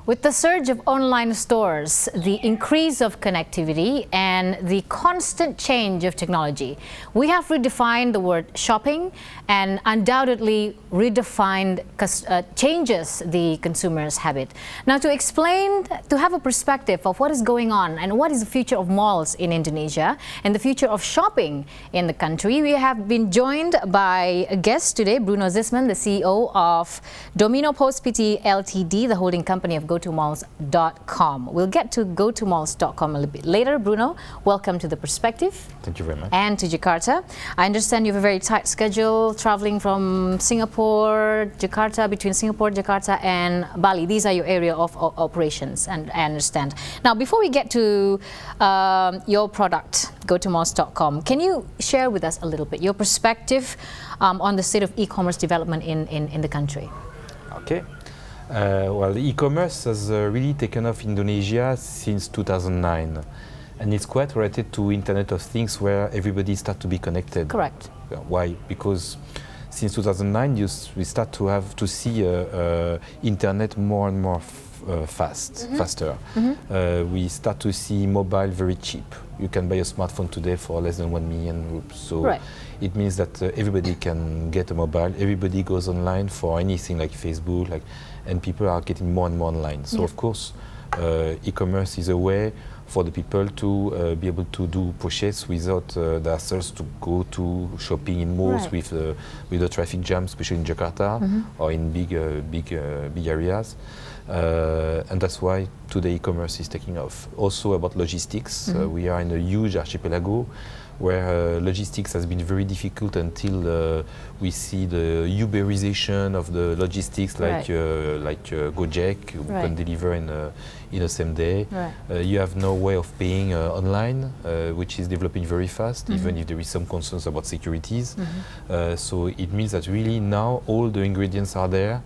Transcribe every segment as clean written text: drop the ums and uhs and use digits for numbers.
With the surge of online stores, the increase of connectivity, and the constant change of technology, we have redefined the word shopping and undoubtedly changes the consumer's habit. Now, to have a perspective of what is going on and what is the future of malls in Indonesia and the future of shopping in the country, we have been joined by a guest today, Bruno Zysman, the CEO of DominoPos PTE LTD, the holding company of GoToMalls.com. We'll get to GoToMalls.com a little bit later. Bruno, welcome to The Perspective. Thank you very much. And to Jakarta. I understand you have a very tight schedule, traveling from Singapore, Jakarta, between Singapore, Jakarta and Bali. These are your area of operations, and I understand. Now, before we get to your product, GoToMalls.com, can you share with us a little bit your perspective on the state of e-commerce development in the country? Okay. Well, the e-commerce has really taken off in Indonesia since 2009, and it's quite related to Internet of Things, where everybody starts to be connected. Correct. Why? Because since 2009, we start to see Internet more and more faster. We start to see mobile very cheap. You can buy a smartphone today for less than 1 million rupees. So it means that everybody can get a mobile. Everybody goes online for anything like Facebook, and people are getting more and more online. So of course, e-commerce is a way for the people to be able to do purchase without the hassles to go to shopping in malls with the traffic jam, especially in Jakarta or in big areas. And that's why today e-commerce is taking off. Also about logistics, we are in a huge archipelago where logistics has been very difficult until we see the Uberization of the logistics, like Gojek, who can deliver in the same day. You have no way of paying online, which is developing very fast, even if there is some concerns about securities. So it means that really now all the ingredients are there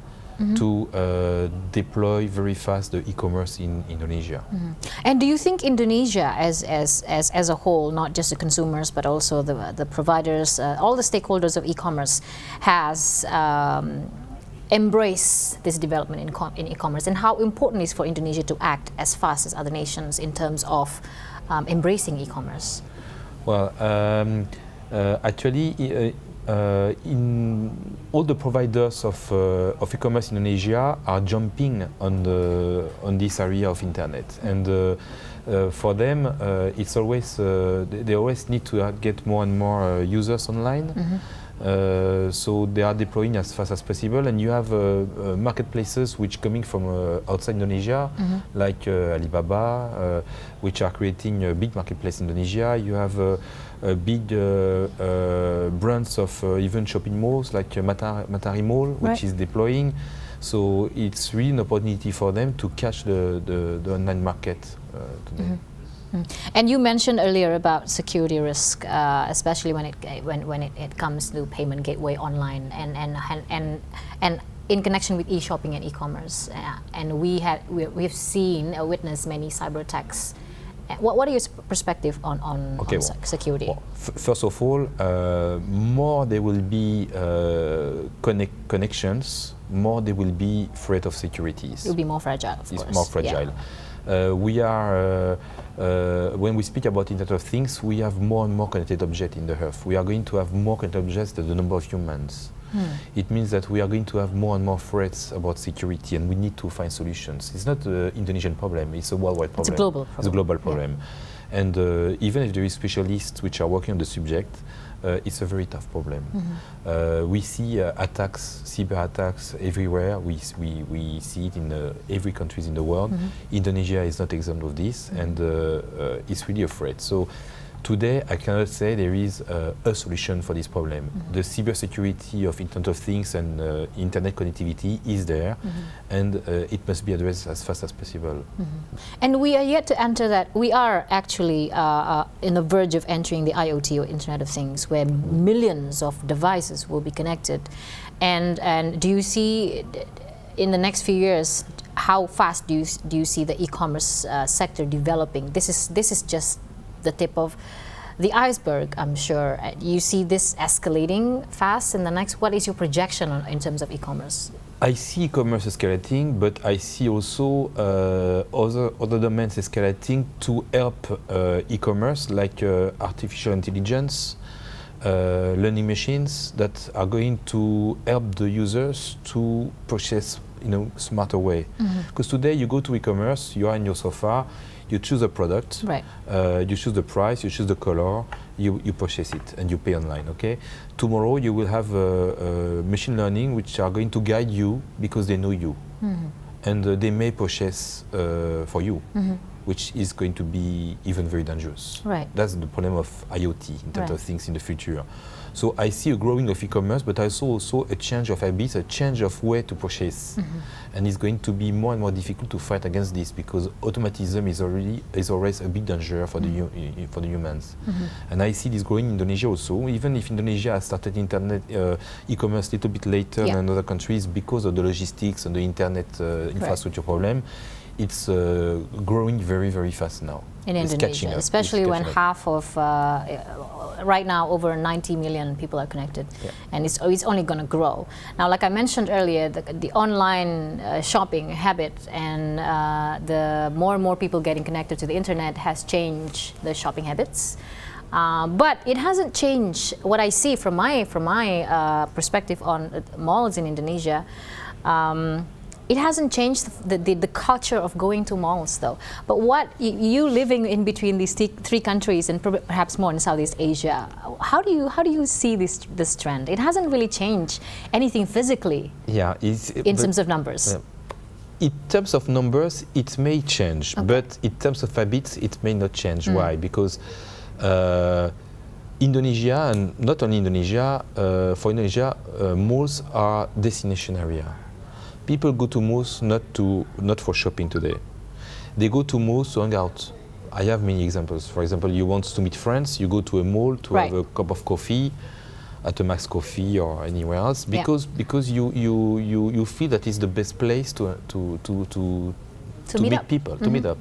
to deploy very fast the e-commerce in Indonesia. And do you think Indonesia as a whole, not just the consumers but also the providers, all the stakeholders of e-commerce, has embraced this development in e-commerce, and how important is for Indonesia to act as fast as other nations in terms of embracing e-commerce? Well, actually, in all the providers of e-commerce in Indonesia are jumping on this area of internet, and for them it's always they always need to get more and more users online. So they are deploying as fast as possible, and you have marketplaces which coming from outside Indonesia, like Alibaba, which are creating a big marketplace in Indonesia. You have big brands of even shopping malls like Matahari Mall, which is deploying. So it's really an opportunity for them to catch the online market today. And you mentioned earlier about security risk, especially when it comes to payment gateway online and in connection with e-shopping and e-commerce. And we've seen witnessed many cyber attacks. What are your perspective on security? Well, first of all, more there will be connections, more there will be threat of securities. It will be more fragile, of course. It's more fragile. We are, when we speak about Internet of Things, we have more and more connected objects in the earth. We are going to have more connected objects than the number of humans. It means that we are going to have more and more threats about security, and we need to find solutions. It's not an Indonesian problem, it's a worldwide problem. It's a global problem. It's a global problem. And even if there is specialists which are working on the subject, it's a very tough problem. We see attacks, cyber attacks everywhere. We see it in every country in the world. Indonesia is not exempt of this, and it's really a threat. So today, I cannot say there is a solution for this problem. The cybersecurity of Internet of Things and internet connectivity is there, and it must be addressed as fast as possible. And we are yet to enter that. We are actually in the verge of entering the IoT, or Internet of Things, where millions of devices will be connected. And do you see in the next few years, how fast do you see the e-commerce sector developing? This is just the tip of the iceberg, I'm sure. You see this escalating fast in the next. What is your projection in terms of e-commerce? I see e-commerce escalating, but I see also other domains escalating to help e-commerce, like artificial intelligence, learning machines that are going to help the users to purchase in a smarter way. Because today you go to e-commerce, you are in your sofa, you choose a product, Right. You choose the price, you choose the color, you purchase it and you pay online, okay? Tomorrow you will have machine learning which are going to guide you because they know you. And they may purchase for you, which is going to be even very dangerous. Right. That's the problem of IoT in terms Right. of things in the future. So I see a growing of e-commerce, but I saw also a change of habits, a change of way to purchase. And it's going to be more and more difficult to fight against this because automatism is always a big danger for the humans. And I see this growing in Indonesia also, even if Indonesia has started internet e-commerce a little bit later than other countries because of the logistics and the internet infrastructure problem. It's growing very, very fast now. In Indonesia, especially when half of, right now, over 90 million people are connected. And it's only going to grow. Now, like I mentioned earlier, the online shopping habit and the more and more people getting connected to the internet has changed the shopping habits. But it hasn't changed what I see from my perspective on malls in Indonesia. It hasn't changed the culture of going to malls, though. But what you living in between these three countries and perhaps more in Southeast Asia, how do you see this trend? It hasn't really changed anything physically. Yeah, in terms of numbers. In terms of numbers, it may change, but in terms of habits, it may not change. Why? Because Indonesia, and not only Indonesia, for Indonesia, malls are destination area. People go to malls not for shopping today. They go to malls to hang out. I have many examples. For example, you want to meet friends, you go to a mall to have a cup of coffee at a Max Coffee or anywhere else because you feel that it's the best place to meet people, to meet up.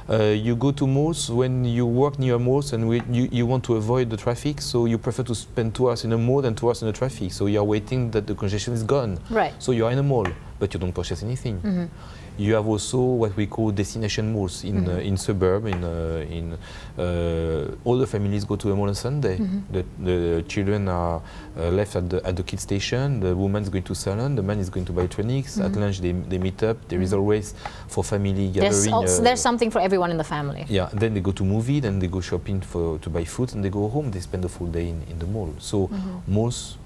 You go to malls when you work near malls and you want to avoid the traffic, so you prefer to spend 2 hours in a mall than 2 hours in the traffic. So you are waiting that the congestion is gone. Right. So you are in a mall, but you don't purchase anything. You have also what we call destination malls in suburb. All the families go to a mall on Sunday. The children are left at the kids station. The woman is going to salon. The man is going to buy electronics. At lunch they meet up. There is always for family gathering. There's something for everyone in the family. Yeah. Then they go to movie. Then they go shopping to buy food. And they go home. They spend the full day in the mall. So malls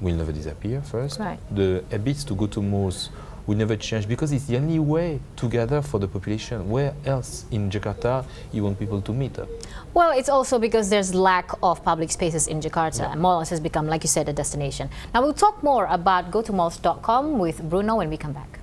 will never disappear. First, the habits to go to malls will never change because it's the only way to gather for the population. Where else in Jakarta you want people to meet up? Well, it's also because there's lack of public spaces in Jakarta. Malls has become, like you said, a destination. Now we'll talk more about gotomalls.com with Bruno when we come back.